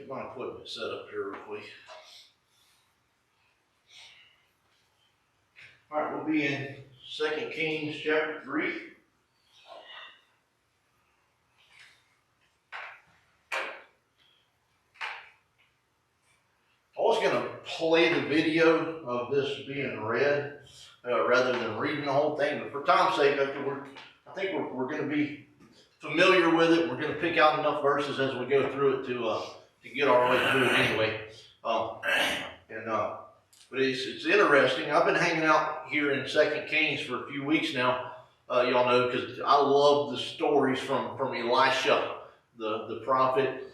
Get my equipment set up here real quick. All right, we'll be in 2 Kings chapter 3. I was going to play the video of this being read rather than reading the whole thing, but for time's sake, I think we're going to be familiar with it. We're going to pick out enough verses as we go through it to get our way through it anyway. But it's interesting. I've been hanging out here in 2 Kings for a few weeks now. Y'all know, because I love the stories from Elisha, the prophet.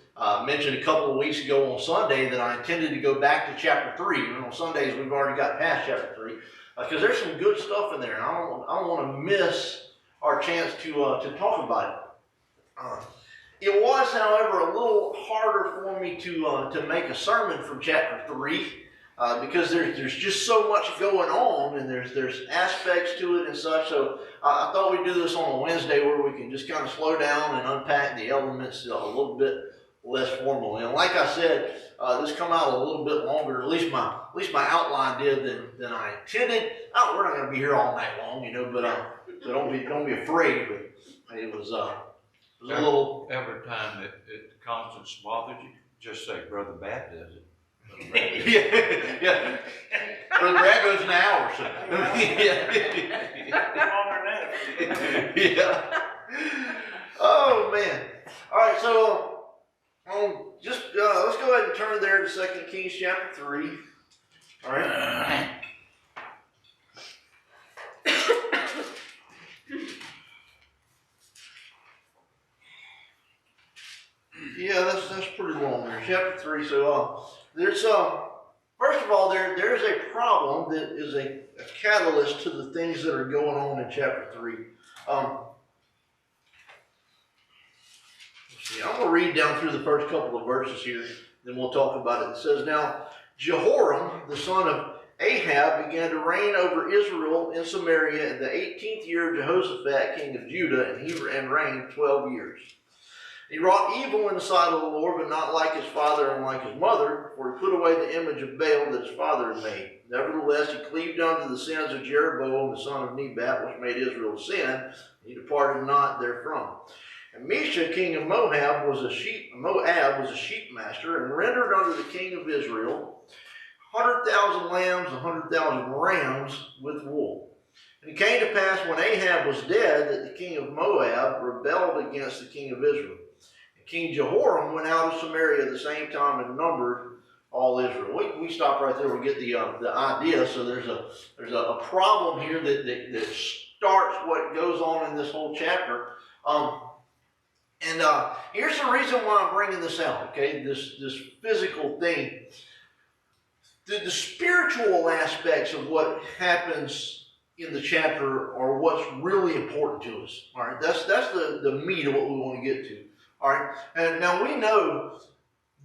Mentioned a couple of weeks ago on Sunday that I intended to go back to chapter 3. And on Sundays we've already got past chapter 3 because there's some good stuff in there. And I don't want to miss our chance to talk about it. It was, however, a little harder for me to make a sermon from chapter 3 because there's just so much going on and there's aspects to it and such. So I thought we'd do this on a Wednesday where we can just kind of slow down and unpack the elements a little bit less formally. And like I said, this come out a little bit longer. At least my outline did than I intended. We're not going to be here all night long, but so don't be afraid. But it was a little. Every time it Constance bothers you, just say Brother Bat does it. yeah. Brother Brad goes an hour or so. Yeah. Oh man. All right, so. Let's go ahead and turn there to 2 Kings chapter 3. All right. Yeah, that's pretty long there. Chapter 3. So there's first of all there's a problem that is a catalyst to the things that are going on in chapter 3. I'm going to read down through the first couple of verses here, then we'll talk about it. It says, "Now Jehoram, the son of Ahab, began to reign over Israel in Samaria in the 18th year of Jehoshaphat, king of Judah, and he reigned 12 years. He wrought evil in the sight of the Lord, but not like his father and like his mother, for he put away the image of Baal that his father had made. Nevertheless, he cleaved unto the sins of Jeroboam, the son of Nebat, which made Israel sin, and he departed not therefrom. And Mesha, king of Moab, was a sheep master, and rendered unto the king of Israel 100,000 lambs, 100,000 rams with wool. And it came to pass when Ahab was dead that the king of Moab rebelled against the king of Israel. And King Jehoram went out of Samaria at the same time and numbered all Israel." We stop right there. We get the idea. So there's a problem here that starts what goes on in this whole chapter. And here's the reason why I'm bringing this out, okay? This physical thing. The spiritual aspects of what happens in the chapter are what's really important to us. All right, that's the meat of what we want to get to. All right, and now we know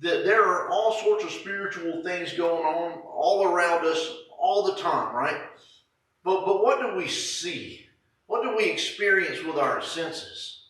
that there are all sorts of spiritual things going on all around us all the time, right? But what do we see? What do we experience with our senses?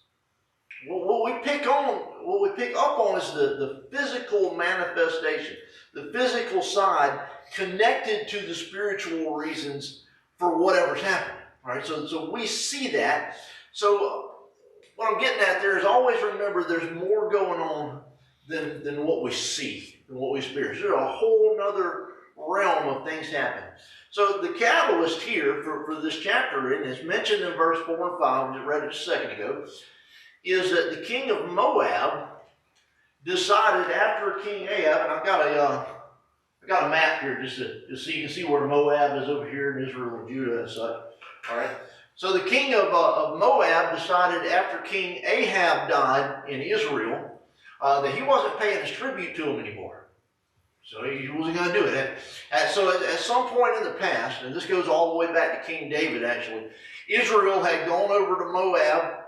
What we pick up on is the physical manifestation, the physical side connected to the spiritual reasons for whatever's happening. Right? So we see that. So what I'm getting at there is always remember there's more going on than what we see, than what we experience. There's a whole other realm of things happening. So the catalyst here for this chapter, and it's mentioned in verse 4 and 5, we just read it a second ago, is that the king of Moab decided after King Ahab, and I got a map here just so you can see where Moab is over here in Israel and Judah and such. All right. So the king of Moab decided after King Ahab died in Israel that he wasn't paying his tribute to him anymore. So he wasn't going to do it. So at some point in the past, and this goes all the way back to King David actually, Israel had gone over to Moab,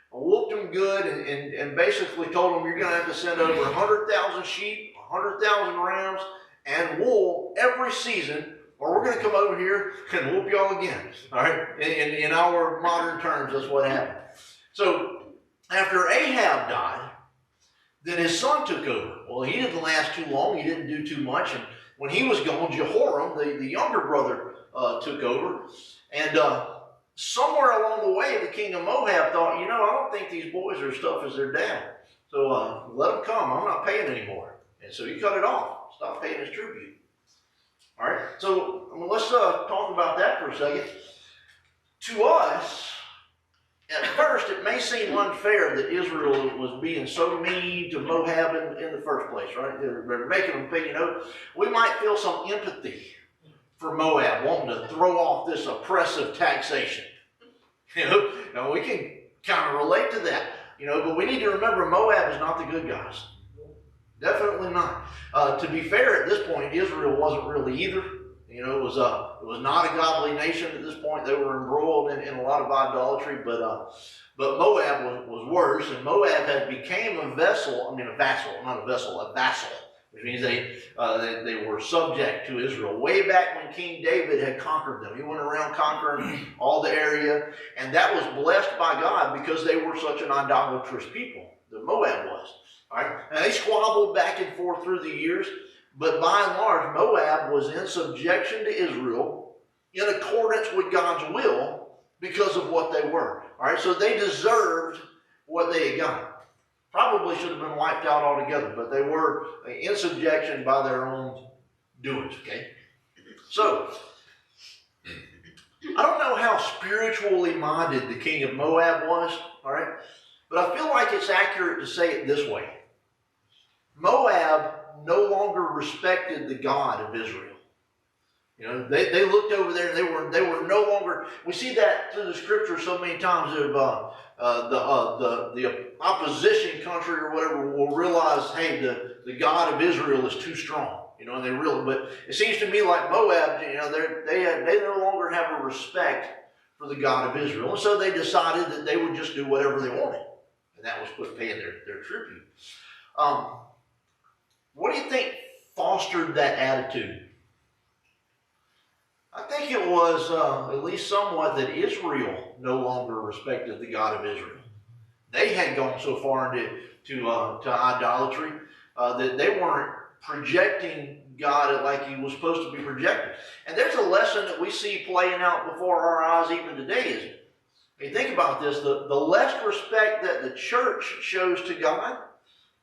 whooped them good, and basically told them, you're going to have to send over 100,000 sheep, 100,000 rams, and wool every season, or we're going to come over here and whoop y'all again. All right? In our modern terms, that's what happened. So after Ahab died, Then his son took over. Well, he didn't last too long. He didn't do too much. And when he was gone, Jehoram, the younger brother, took over. And somewhere along the way, the king of Moab thought, I don't think these boys are as tough as their dad. So let them come. I'm not paying anymore. And so he cut it off. Stopped paying his tribute. All right. So let's talk about that for a second. To us, at first, it may seem unfair that Israel was being so mean to Moab in the first place, right? They're making them pay, We might feel some empathy for Moab, wanting to throw off this oppressive taxation. Now we can kind of relate to that, but we need to remember Moab is not the good guys. Definitely not. To be fair, at this point, Israel wasn't really either. It was not a godly nation at this point. They were embroiled in a lot of idolatry, but Moab was worse, and Moab had became a vassal, which means they were subject to Israel. Way back when King David had conquered them. He went around conquering all the area, and that was blessed by God because they were such an idolatrous people, that Moab was. All right? And they squabbled back and forth through the years, but by and large, Moab was in subjection to Israel in accordance with God's will because of what they were. All right? So they deserved what they had got. Probably should have been wiped out altogether, but they were in subjection by their own doings, okay? So, I don't know how spiritually minded the king of Moab was, all right? But I feel like it's accurate to say it this way. Moab no longer respected the God of Israel. They looked over there and they were no longer. We see that through the scripture so many times of the opposition country or whatever will realize, hey, the God of Israel is too strong. And they really. But it seems to me like Moab, they no longer have a respect for the God of Israel, and so they decided that they would just do whatever they wanted, and that was quit paying their tribute. What do you think fostered that attitude? I think it was at least somewhat that Israel no longer respected the God of Israel. They had gone so far into idolatry that they weren't projecting God like he was supposed to be projected. And there's a lesson that we see playing out before our eyes even today, isn't it? I mean, think about this. The less respect that the church shows to God,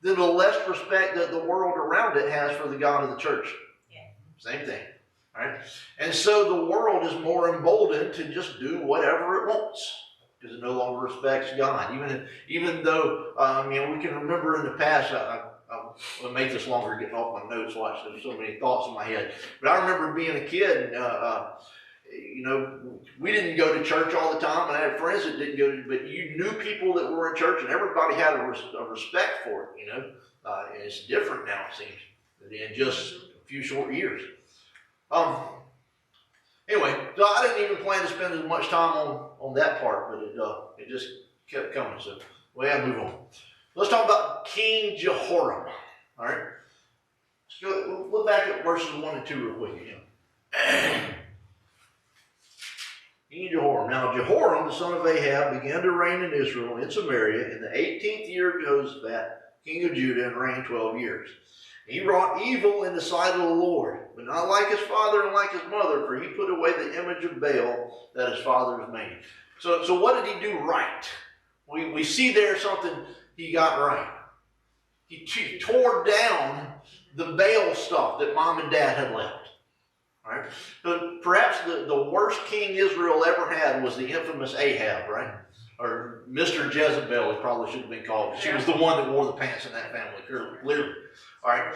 then the less respect that the world around it has for the God of the church. Yeah. Same thing. Right? And so the world is more emboldened to just do whatever it wants because it no longer respects God. Even though, we can remember in the past, I'll make this longer getting off my notes, watch, there's so many thoughts in my head. But I remember being a kid, we didn't go to church all the time, and I had friends that didn't go, but you knew people that were in church, and everybody had a respect for it, and it's different now, it seems, in just a few short years. Anyway, so I didn't even plan to spend as much time on that part, but it just kept coming. So we have to move on. Let's talk about King Jehoram. All right, we'll look back at verses 1 and 2 real quick again. King Jehoram. Now Jehoram, the son of Ahab, began to reign in Israel in Samaria in the 18th year of Jehoshaphat, king of Judah, and reigned 12 years. He wrought evil in the sight of the Lord, but not like his father and like his mother, for he put away the image of Baal that his fathers made. So what did he do right? We see there something he got right. He tore down the Baal stuff that mom and dad had left. Right? So perhaps the worst king Israel ever had was the infamous Ahab, right? Or Mr. Jezebel, he probably should have been called. She was the one that wore the pants in that family, clearly. All right.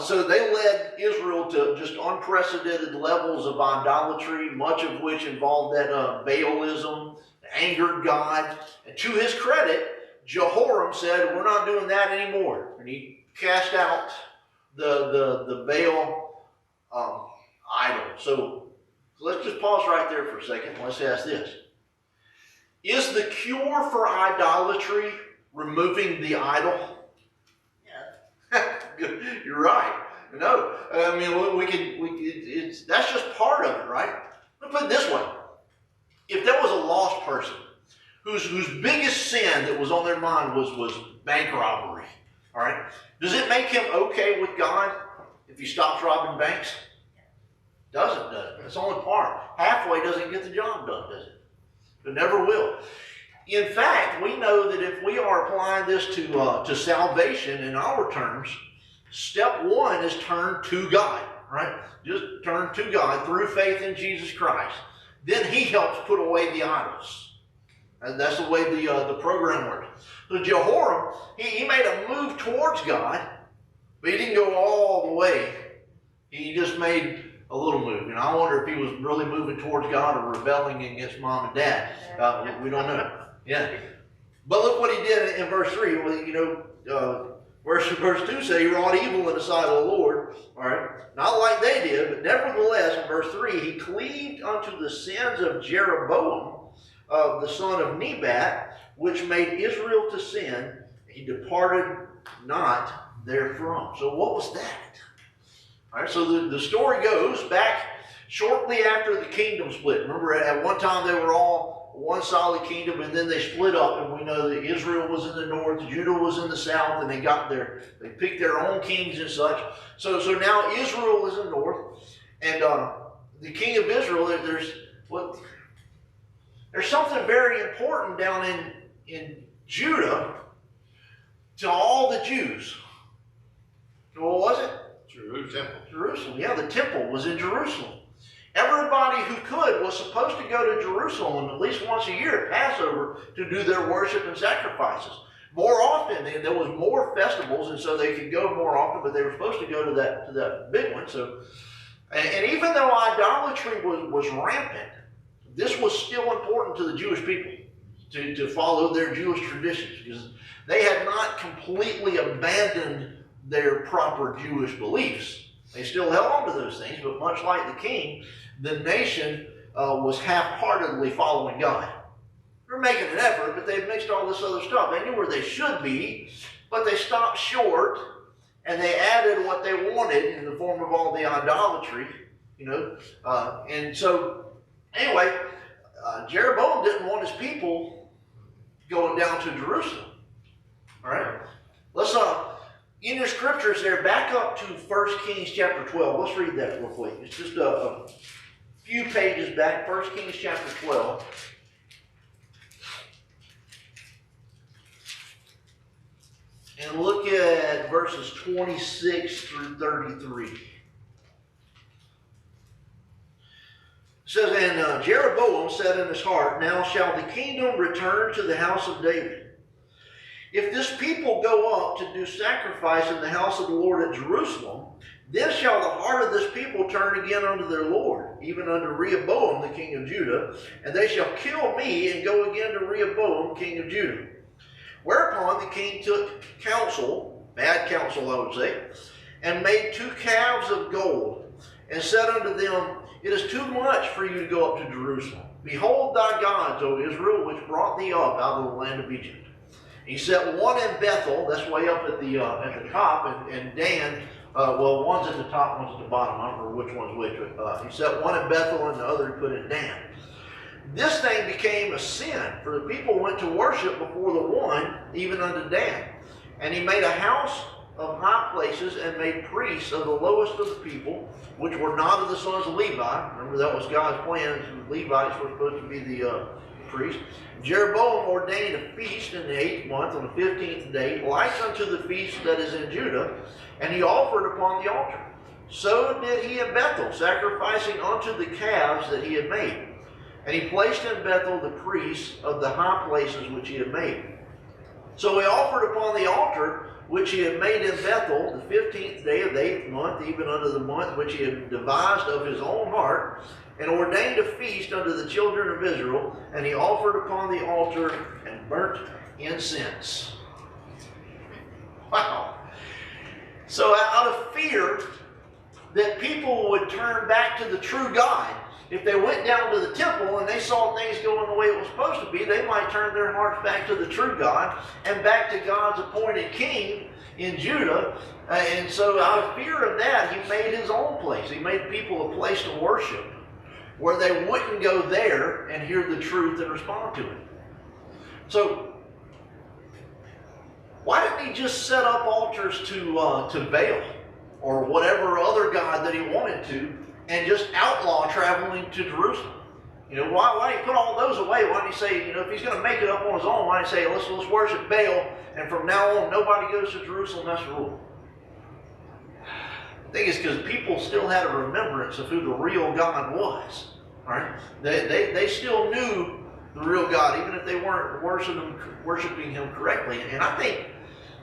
So they led Israel to just unprecedented levels of idolatry, much of which involved that Baalism, angered God. And to his credit, Jehoram said, we're not doing that anymore. And he cast out the Baal idol. So let's just pause right there for a second. Let's ask this. Is the cure for idolatry removing the idol? You're right. No, I mean that's just part of it, right? Let's put it this way: if there was a lost person whose biggest sin that was on their mind was bank robbery, All right? Does it make him okay with God if he stops robbing banks? Doesn't, does it? It's only part. Halfway doesn't get the job done, does it? It never will. In fact, we know that if we are applying this to salvation in our terms, step one is turn to God, right? Just turn to God through faith in Jesus Christ. Then he helps put away the idols. And that's the way the program works. So Jehoram, he made a move towards God, but he didn't go all the way. He just made a little move. And I wonder if he was really moving towards God or rebelling against mom and dad. We don't know. Yeah. But look what he did in verse 3. Well, verse 2 says he wrought evil in the sight of the Lord. All right. Not like they did, but nevertheless, in verse 3, he cleaved unto the sins of Jeroboam, the son of Nebat, which made Israel to sin. He departed not therefrom. So what was that? All right, so the story goes back shortly after the kingdom split. Remember, at one time they were all one solid kingdom, and then they split up, and we know that Israel was in the north, Judah was in the south, and they picked their own kings and such. So now Israel is in the north, and the king of Israel, there's something very important down in Judah to all the Jews. What was it? Jerusalem. Yeah, the temple was in Jerusalem. Everybody who could was supposed to go to Jerusalem at least once a year at Passover to do their worship and sacrifices. More often, and there was more festivals, and so they could go more often, but they were supposed to go to that big one. So, and even though idolatry was rampant, this was still important to the Jewish people to follow their Jewish traditions, because they had not completely abandoned their proper Jewish beliefs. They still held on to those things, but much like the king, the nation was half-heartedly following God. They're making an effort, but they've mixed all this other stuff. They knew where they should be, but they stopped short, and they added what they wanted in the form of all the idolatry, and so, anyway, Jeroboam didn't want his people going down to Jerusalem. All right? Let's in your scriptures there, back up to 1 Kings chapter 12. Let's read that real quick. It's just a few pages back, 1 Kings chapter 12. And look at verses 26 through 33. It says, and Jeroboam said in his heart, now shall the kingdom return to the house of David. If this people go up to do sacrifice in the house of the Lord at Jerusalem, then shall the heart of this people turn again unto their Lord, even unto Rehoboam the king of Judah, and they shall kill me and go again to Rehoboam king of Judah. Whereupon the king took counsel, bad counsel I would say, and made 2 calves of gold, and said unto them, it is too much for you to go up to Jerusalem. Behold thy gods, O Israel, which brought thee up out of the land of Egypt. He set one in Bethel, that's way up at the top, and Dan, one's at the top, one's at the bottom. I don't remember which one's which. He set one in Bethel and the other he put in Dan. This thing became a sin, for the people went to worship before the one, even unto Dan. And he made a house of high places and made priests of the lowest of the people, which were not of the sons of Levi. Remember, that was God's plan. The Levites were supposed to be the priest. Jeroboam ordained a feast in the 8th month on the 15th day, like unto the feast that is in Judah, and he offered upon the altar. So did he in Bethel, sacrificing unto the calves that he had made. And he placed in Bethel the priests of the high places which he had made. So he offered upon the altar which he had made in Bethel the 15th day of the 8th month, even unto the month which he had devised of his own heart, and ordained a feast unto the children of Israel, and he offered upon the altar and burnt incense. Wow. So out of fear that people would turn back to the true God, if they went down to the temple and they saw things going the way it was supposed to be, they might turn their hearts back to the true God and back to God's appointed king in Judah. And so out of fear of that, he made his own place. He made people a place to worship where they wouldn't go there and hear the truth and respond to it. So why didn't don't he just set up altars to Baal or whatever other god that he wanted to, and just outlaw traveling to Jerusalem? You know, why did he put all those away? Why did he say, you know, if he's going to make it up on his own, why did he say, let's worship Baal, and from now on nobody goes to Jerusalem, that's the rule? I think it's because people still had a remembrance of who the real God was. Right? They still knew the real God, even if they weren't worshiping him correctly. And I think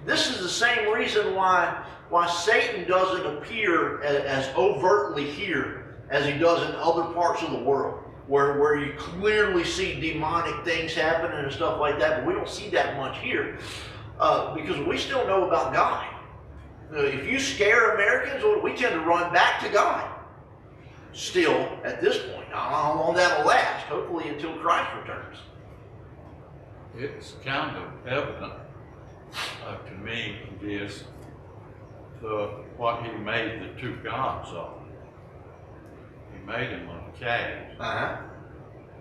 this is the same reason why Satan doesn't appear as overtly here as he does in other parts of the world, where you clearly see demonic things happening and stuff like that, but we don't see that much here because we still know about God. If you scare Americans, we tend to run back to God still at this point. I don't know how long that'll last, hopefully until Christ returns. It's kind of evident to me is what he made the two gods of. He made them of calves.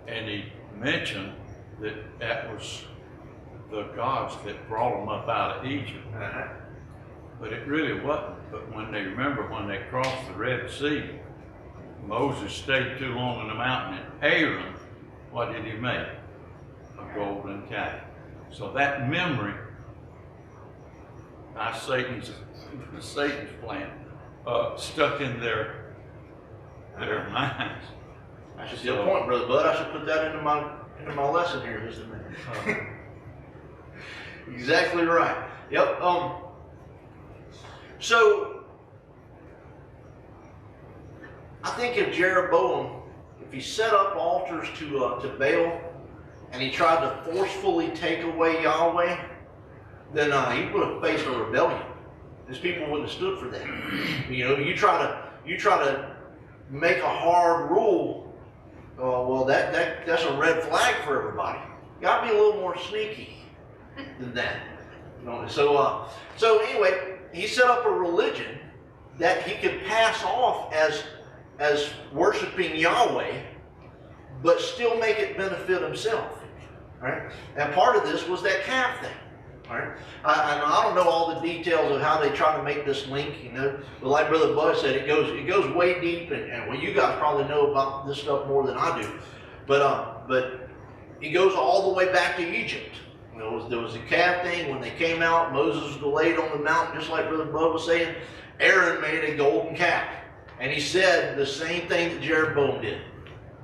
And he mentioned that was the gods that brought them up out of Egypt. But it really wasn't. But when they crossed the Red Sea, Moses stayed too long on the mountain, and Aaron, what did he make? A golden calf. So that memory, by Satan's plan, stuck in their minds. That's a good point, Brother Bud. I should put that into my lesson here in just a minute. Exactly right. Yep. So I think if Jeroboam, if he set up altars to Baal, and he tried to forcefully take away Yahweh, then he would have faced a rebellion. His people wouldn't have stood for that. You know, you try to make a hard rule. Well, that's a red flag for everybody. You got to be a little more sneaky than that. You know, so anyway, he set up a religion that he could pass off as worshiping Yahweh, but still make it benefit himself. Right? And part of this was that calf thing. Right? I don't know all the details of how they try to make this link, you know. But like Brother Bud said, it goes way deep, and well, you guys probably know about this stuff more than I do. But it goes all the way back to Egypt. You know, there was a calf thing when they came out. Moses was delayed on the mountain, just like Brother Bud was saying. Aaron made a golden calf, and he said the same thing that Jeroboam did.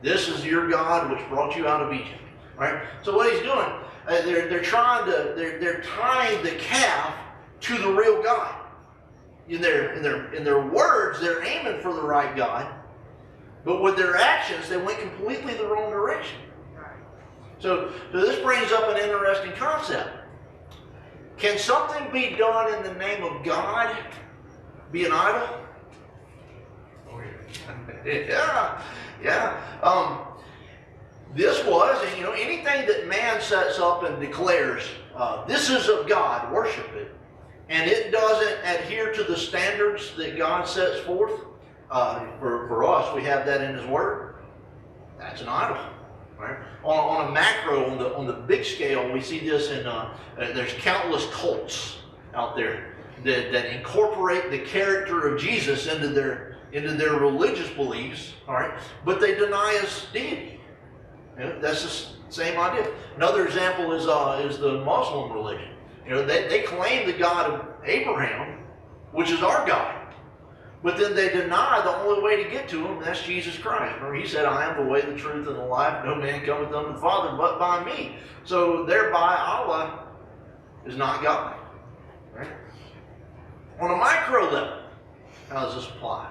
This is your God which brought you out of Egypt. Right? So what he's doing, they're tying the calf to the real God. In their words, they're aiming for the right God, but with their actions, they went completely the wrong direction. So this brings up an interesting concept. Can something be done in the name of God be an idol? Oh yeah. Yeah. This was, and you know, anything that man sets up and declares, this is of God, worship it, and it doesn't adhere to the standards that God sets forth, for us, we have that in His Word, that's an idol. Right? On a macro, on the big scale, we see this in, there's countless cults out there that incorporate the character of Jesus into their religious beliefs, all right, but they deny His deity. You know, that's the same idea. Another example is the Muslim religion. You know, they claim the God of Abraham, which is our God, but then they deny the only way to get to Him, and that's Jesus Christ. Remember, He said, "I am the way, the truth, and the life. No man cometh unto the Father but by me." So thereby, Allah is not God. Right? On a micro level, how does this apply?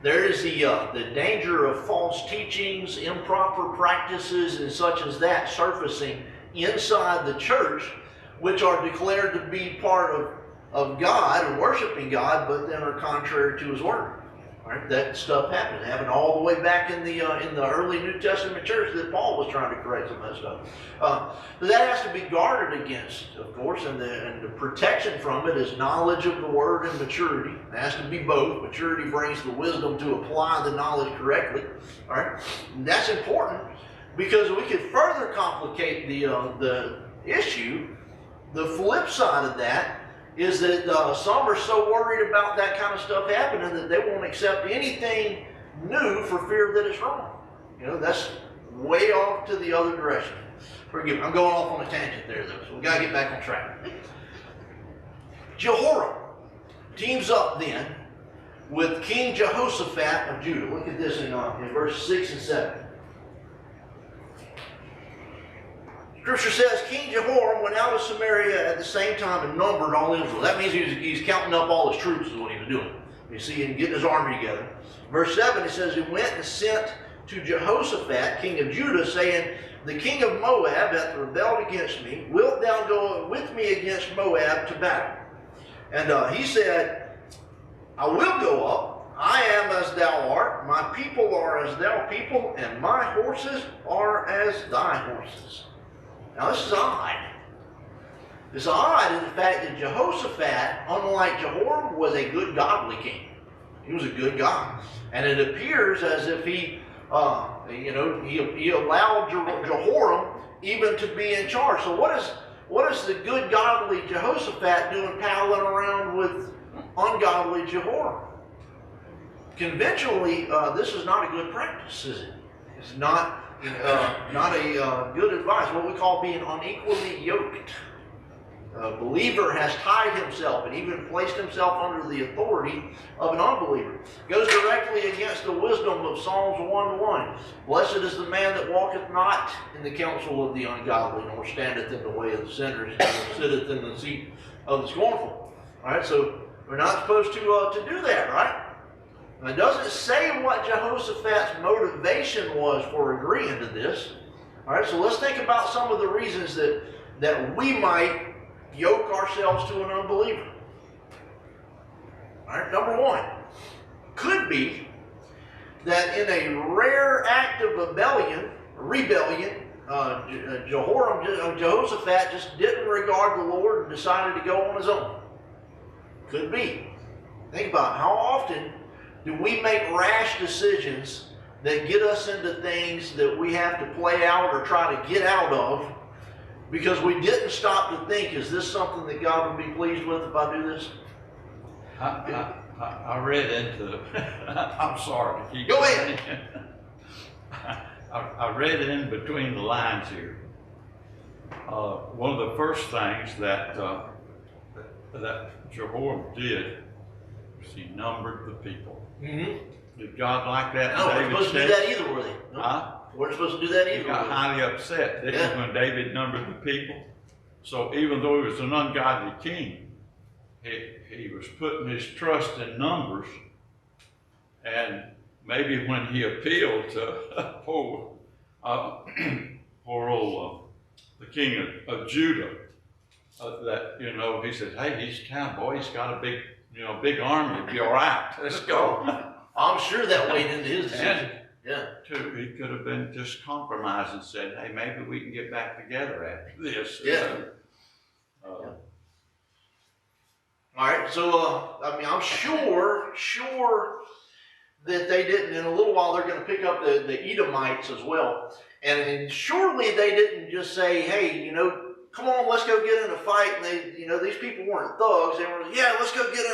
There is the danger of false teachings, improper practices, and such as that surfacing inside the church, which are declared to be part of God and worshiping God, but then are contrary to His Word. Right? That stuff happened. It happened all the way back in the early New Testament church that Paul was trying to correct some of that stuff. But that has to be guarded against, of course, and the protection from it is knowledge of the Word and maturity. It has to be both. Maturity brings the wisdom to apply the knowledge correctly. All right? And that's important because we could further complicate the issue The flip side of that is that some are so worried about that kind of stuff happening that they won't accept anything new for fear that it's wrong. You know, that's way off to the other direction. Forgive me, I'm going off on a tangent there, though, so we got to get back on track. Jehoram teams up then with King Jehoshaphat of Judah. Look at this in verse 6 and 7. Scripture says, King Jehoram went out of Samaria at the same time and numbered all Israel. That means he's counting up all his troops is what he was doing. You see him getting his army together. Verse 7, it says, he went and sent to Jehoshaphat, king of Judah, saying, the king of Moab hath rebelled against me. Wilt thou go with me against Moab to battle? And he said, I will go up. I am as thou art. My people are as thou people, and my horses are as thy horses. Now this is odd. It's odd in the fact that Jehoshaphat, unlike Jehoram, was a good godly king. He was a good guy. And it appears as if he allowed Jehoram even to be in charge. So what is the good godly Jehoshaphat doing paddling around with ungodly Jehoram? Conventionally, this is not a good practice, is it? It's not a good advice. What we call being unequally yoked. A believer has tied himself and even placed himself under the authority of an unbeliever. Goes directly against the wisdom of Psalms 1:1. Blessed is the man that walketh not in the counsel of the ungodly, nor standeth in the way of the sinners, nor sitteth in the seat of the scornful. All right, so we're not supposed to do that, right? And it doesn't say what Jehoshaphat's motivation was for agreeing to this. All right, so let's think about some of the reasons that we might yoke ourselves to an unbeliever. All right, number one, could be that in a rare act of rebellion, Jehoshaphat just didn't regard the Lord and decided to go on his own. Could be. Think about it. How often do we make rash decisions that get us into things that we have to play out or try to get out of because we didn't stop to think, is this something that God would be pleased with if I do this? I read into I'm sorry to keep Go ahead. I read in between the lines here. One of the first things that Jehoram did was he numbered the people. Mm-hmm. Did God like that? No, we're supposed to do that either, were they? No. Huh? We're supposed to do that either. He got highly upset, didn't he, when David numbered the people? So even though he was an ungodly king, he was putting his trust in numbers. And maybe when he appealed to poor old the king of Judah, that he said, hey, he's a cowboy, he's got a big army, it'll be all right. Let's go. I'm sure that weighed into his decision. Yeah. Too, he could have been just compromised and said, hey, maybe we can get back together after this. Yeah. All right, so I'm sure that they didn't. In a little while, they're going to pick up the Edomites as well, and surely they didn't just say, hey, come on, let's go get in a fight. And they, these people weren't thugs. They were, yeah, let's go get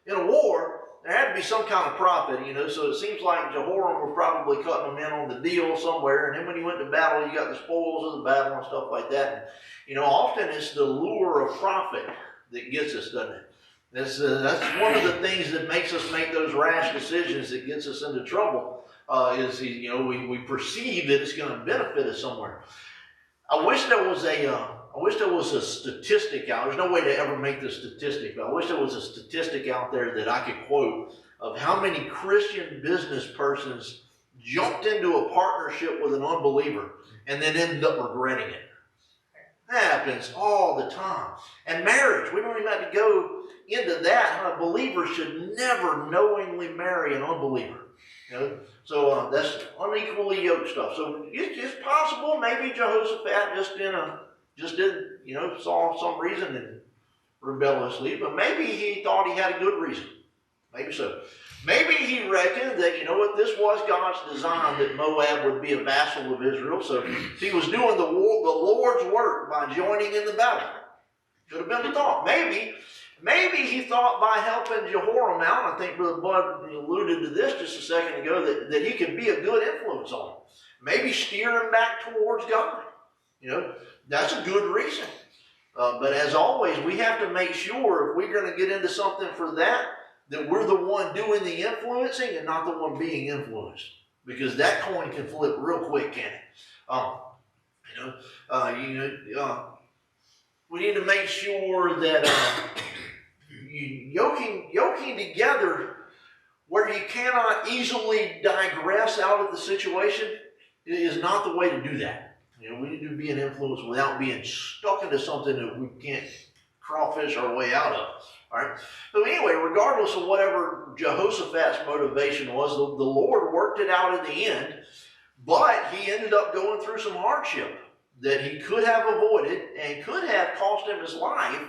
in a war. There had to be some kind of profit, so it seems like Jehoram was probably cutting them in on the deal somewhere, and then when you went to battle, you got the spoils of the battle and stuff like that. And, often it's the lure of profit that gets us, doesn't it? That's one of the things that makes us make those rash decisions that gets us into trouble, is we perceive that it's going to benefit us somewhere. I wish there was a statistic out. There's no way to ever make this statistic, but I wish there was a statistic out there that I could quote of how many Christian business persons jumped into a partnership with an unbeliever and then ended up regretting it. That happens all the time. And marriage, we don't even have to go into that. A believer should never knowingly marry an unbeliever. So that's unequally yoked stuff. So it's possible maybe Jehoshaphat just didn't, saw some reason and rebelliously, but maybe he thought he had a good reason. Maybe so. Maybe he reckoned that, this was God's design that Moab would be a vassal of Israel, so he was doing the Lord's work by joining in the battle. Could have been the thought. Maybe he thought by helping Jehoram out, I think Brother Bud alluded to this just a second ago, that he could be a good influence on him. Maybe steer him back towards God. That's a good reason. But as always, we have to make sure if we're going to get into something for that we're the one doing the influencing and not the one being influenced. Because that coin can flip real quick, can it? We need to make sure that yoking together where you cannot easily digress out of the situation is not the way to do that. We need to be an influence without being stuck into something that we can't crawfish our way out of. All right. So anyway, regardless of whatever Jehoshaphat's motivation was, the Lord worked it out in the end, but he ended up going through some hardship that he could have avoided and could have cost him his life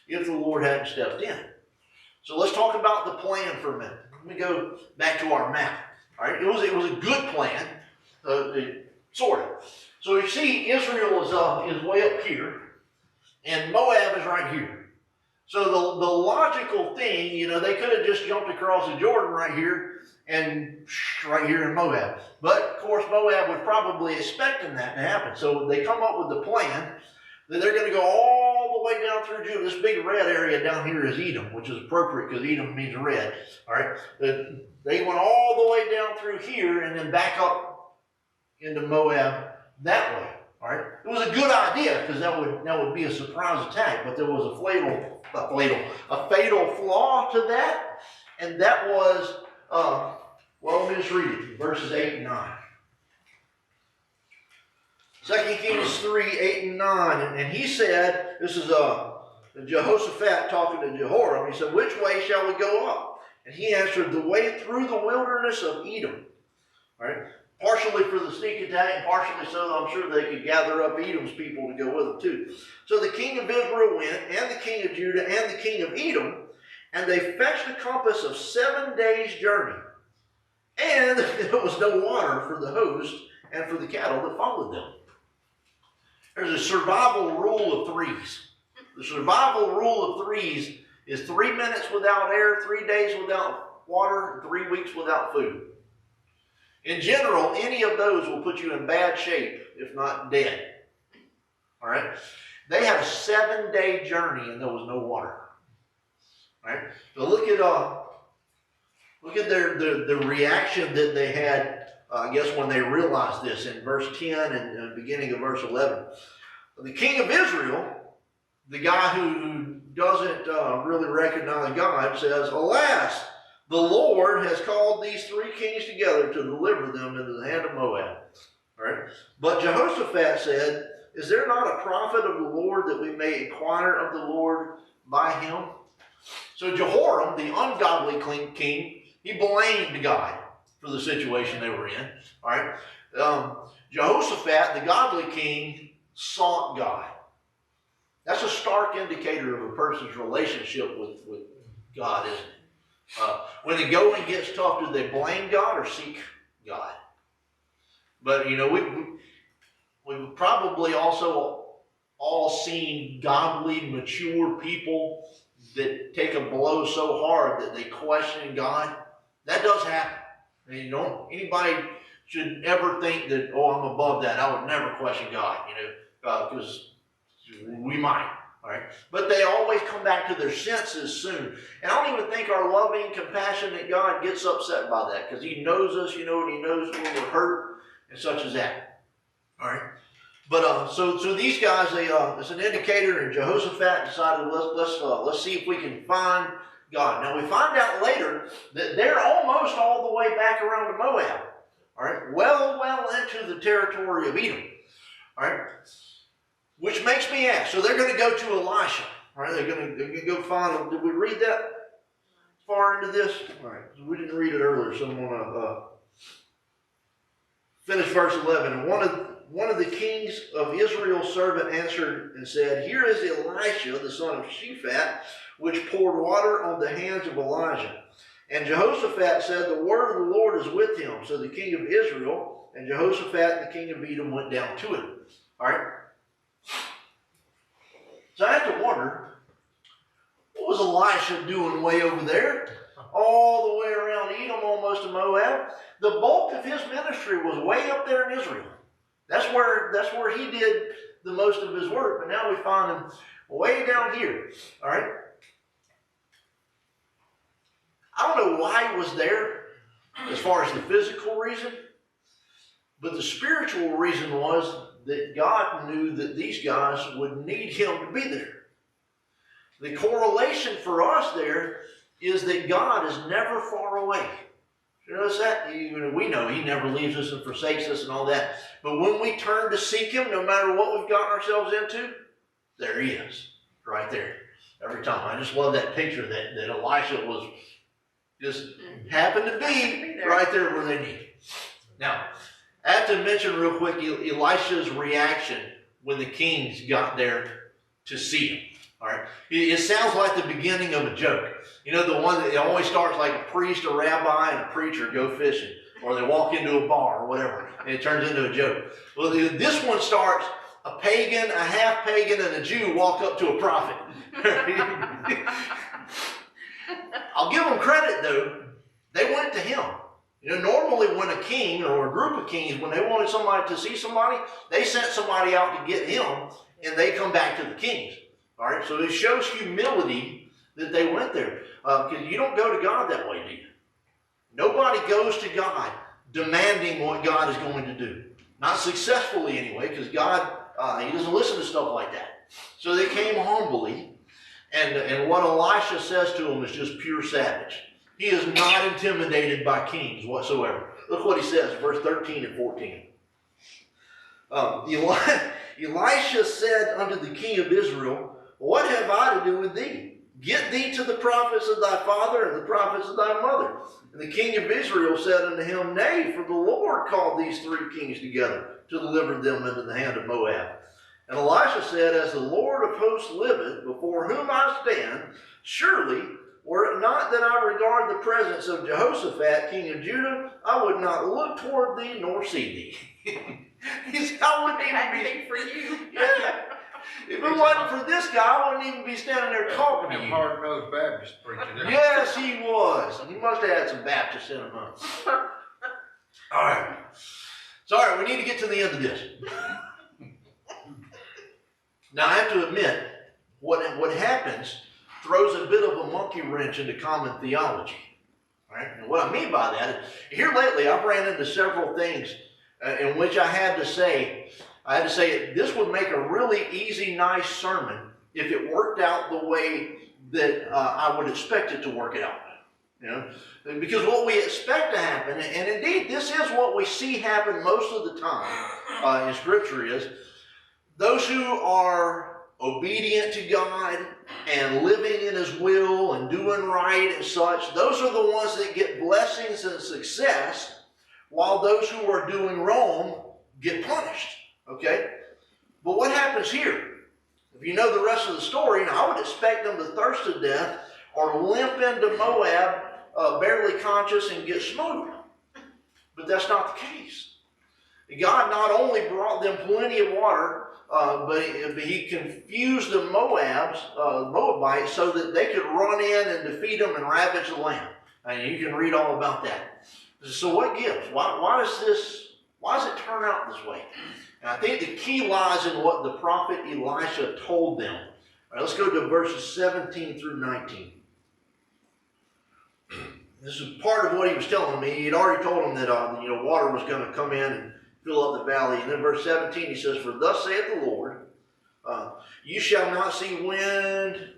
if the Lord hadn't stepped in. So let's talk about the plan for a minute. Let me go back to our map. All right. It was a good plan, sort of. So you see, Israel is way up here, and Moab is right here. So the logical thing, they could have just jumped across the Jordan right here and right here in Moab. But, of course, Moab was probably expecting that to happen. So they come up with the plan that they're going to go all the way down through Judah. This big red area down here is Edom, which is appropriate because Edom means red. All right. They went all the way down through here and then back up into Moab that way. All right. It was a good idea because that would be a surprise attack, but there was a fatal flaw to that, and that was let me just read it, verses 8 and 9. 2 Kings 3, 8 and 9, and he said, this is Jehoshaphat talking to Jehoram, he said, which way shall we go up? And he answered, the way through the wilderness of Edom. All right. Partially for the sneak attack, and partially so I'm sure they could gather up Edom's people to go with them too. So the king of Israel went, and the king of Judah, and the king of Edom, and they fetched a compass of 7 days' journey. And there was no water for the host and for the cattle that followed them. There's a survival rule of threes. The survival rule of threes is 3 minutes without air, 3 days without water, and 3 weeks without food. In general, any of those will put you in bad shape, if not dead. All right? They had a 7-day journey and there was no water. All right? So look at their reaction that they had, I guess, when they realized this in verse 10 and the beginning of verse 11. The king of Israel, the guy who doesn't really recognize God, says, alas, the Lord has called these 3 kings together to deliver them into the hand of Moab. All right? But Jehoshaphat said, is there not a prophet of the Lord that we may inquire of the Lord by him? So Jehoram, the ungodly king, he blamed God for the situation they were in. All right? Jehoshaphat, the godly king, sought God. That's a stark indicator of a person's relationship with God, isn't it? When the going gets tough, do they blame God or seek God? But, we've probably also all seen godly, mature people that take a blow so hard that they question God. That does happen. Anybody should ever think that, I'm above that. I would never question God, because we might. All right? But they always come back to their senses soon. And I don't even think our loving, compassionate God gets upset by that because he knows us, and he knows when we're hurt and such as that. All right? But so these guys, it's an indicator, and Jehoshaphat decided, let's see if we can find God. Now we find out later that they're almost all the way back around to Moab. All right? Well into the territory of Edom. All right? Which makes me ask, so they're going to go to Elisha, right? They're going to go find him. Did we read that far into this? All right, so we didn't read it earlier, so I'm going to finish verse 11. And one of the kings of Israel's servant answered and said, here is Elisha, the son of Shaphat, which poured water on the hands of Elijah. And Jehoshaphat said, the word of the Lord is with him. So the king of Israel and Jehoshaphat, the king of Edom, went down to him. All right? So I have to wonder, what was Elisha doing way over there? All the way around Edom, almost to Moab. The bulk of his ministry was way up there in Israel. That's where he did the most of his work. But now we find him way down here. All right. I don't know why he was there as far as the physical reason, but the spiritual reason was that God knew that these guys would need him to be there. The correlation for us there is that God is never far away. You notice that? We know he never leaves us and forsakes us and all that. But when we turn to seek him, no matter what we've gotten ourselves into, there he is, right there, every time. I just love that picture that Elisha was just happened to be right there where they need. Now, I have to mention real quick Elisha's reaction when the kings got there to see him. All right, it sounds like the beginning of a joke. You know, the one that it always starts like a priest, a rabbi, and a preacher go fishing, or they walk into a bar or whatever, and it turns into a joke. Well, this one starts a pagan, a half pagan, and a Jew walk up to a prophet. I'll give them credit though; they went to him. You know, normally when a king or a group of kings, when they wanted somebody to see somebody, they sent somebody out to get him, and they come back to the kings. All right, so it shows humility that they went there. Because you don't go to God that way, do you? Nobody goes to God demanding what God is going to do. Not successfully anyway, because God, he doesn't listen to stuff like that. So they came humbly, and what Elisha says to them is just pure savage. He is not intimidated by kings whatsoever. Look what he says, verse 13 and 14. Elisha said unto the king of Israel, what have I to do with thee? Get thee to the prophets of thy father and the prophets of thy mother. And the king of Israel said unto him, nay, for the Lord called these three kings together to deliver them into the hand of Moab. And Elisha said, as the Lord of hosts liveth, before whom I stand, surely, were it not that I regard the presence of Jehoshaphat, king of Judah, I would not look toward thee nor see thee. I wouldn't even be for you. Yeah. If it wasn't for this guy, I wouldn't even be standing there talking to you. Hard-nosed Baptist preacher there. Yes, he was. He must have had some Baptists in him. Huh? All right. Sorry, we need to get to the end of this. Now, I have to admit, what happens throws a bit of a monkey wrench into common theology. All right? And what I mean by that is, here lately, I've ran into several things in which I had to say this would make a really easy, nice sermon if it worked out the way that I would expect it to work out. You know, because what we expect to happen, and indeed this is what we see happen most of the time in Scripture, is those who are obedient to God and living in His will and doing right and such, those are the ones that get blessings and success, while those who are doing wrong get punished. Okay? But what happens here? If you know the rest of the story, and I would expect them to thirst to death or limp into Moab barely conscious and get smote. But that's not the case. God not only brought them plenty of water, but He confused the Moabites so that they could run in and defeat them and ravage the land. And you can read all about that. So what gives? Why does it turn out this way? And I think the key lies in what the prophet Elisha told them. All right, let's go to verses 17 through 19. This is part of what he was telling me. He had already told them that water was going to come in and fill up the valley. And then verse 17 he says, for thus saith the Lord, you shall not see wind.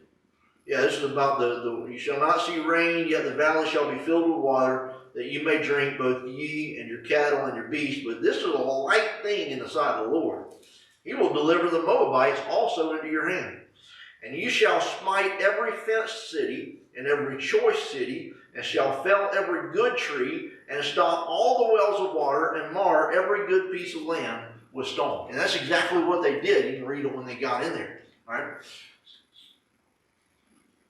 Yeah, this is about you shall not see rain, yet the valley shall be filled with water, that you may drink, both ye and your cattle and your beasts. But this is a light thing in the sight of the Lord. He will deliver the Moabites also into your hand. And you shall smite every fenced city and every choice city, and shall fell every good tree, and stop all the wells of water, and mar every good piece of land with stone. And that's exactly what they did. You can read it when they got in there. All right?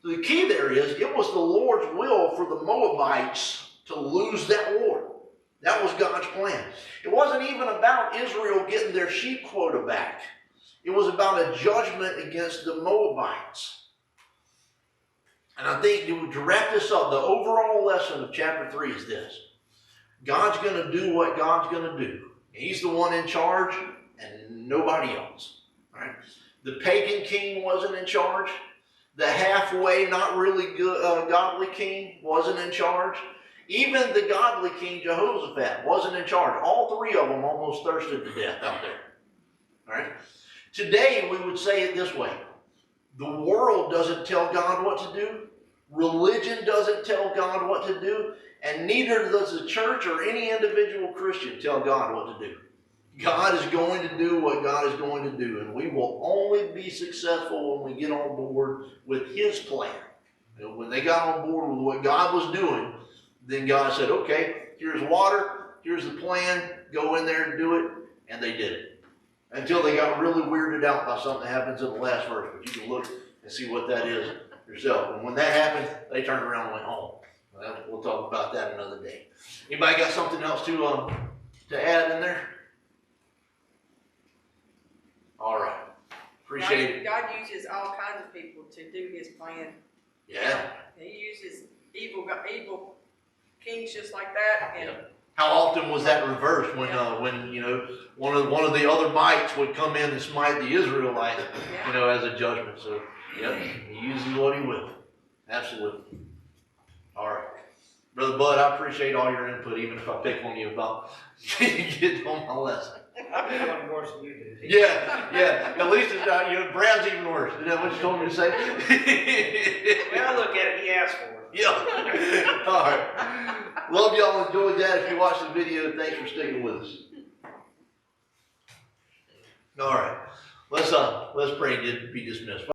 So the key there is, it was the Lord's will for the Moabites to lose that war. That was God's plan. It wasn't even about Israel getting their sheep quota back. It was about a judgment against the Moabites. And I think to wrap this up, the overall lesson of chapter 3 is this. God's going to do what God's going to do. He's the one in charge and nobody else. Right? The pagan king wasn't in charge. The halfway, not really good, godly king wasn't in charge. Even the godly king, Jehoshaphat, wasn't in charge. All three of them almost thirsted to death out there. All right? Today, we would say it this way. The world doesn't tell God what to do. Religion doesn't tell God what to do. And neither does the church or any individual Christian tell God what to do. God is going to do what God is going to do. And we will only be successful when we get on board with His plan. And when they got on board with what God was doing, then God said, okay, here's water, here's the plan, go in there and do it. And they did it. Until they got really weirded out by something that happens in the last verse. But you can look and see what that is yourself. And when that happened, they turned around and went home. We'll talk about that another day. Anybody got something else to add in there? All right. Appreciate it. God uses all kinds of people to do His plan. Yeah. He uses evil kings just like that. And how often was that reversed when you know one of the other mites would come in and smite the Israelites, you know, as a judgment. So He uses what He will. Absolutely. All right. Brother Bud, I appreciate all your input, even if I pick on you about getting on my lesson. I pick on worse than you do. Yeah. At least it's not, you know, Brad's even worse. Is that what you told me to say? Well, look at it. He asked for it. Yeah. All right. Love y'all. Enjoyed that. If you watched the video, thanks for sticking with us. All right. Let's pray and be dismissed.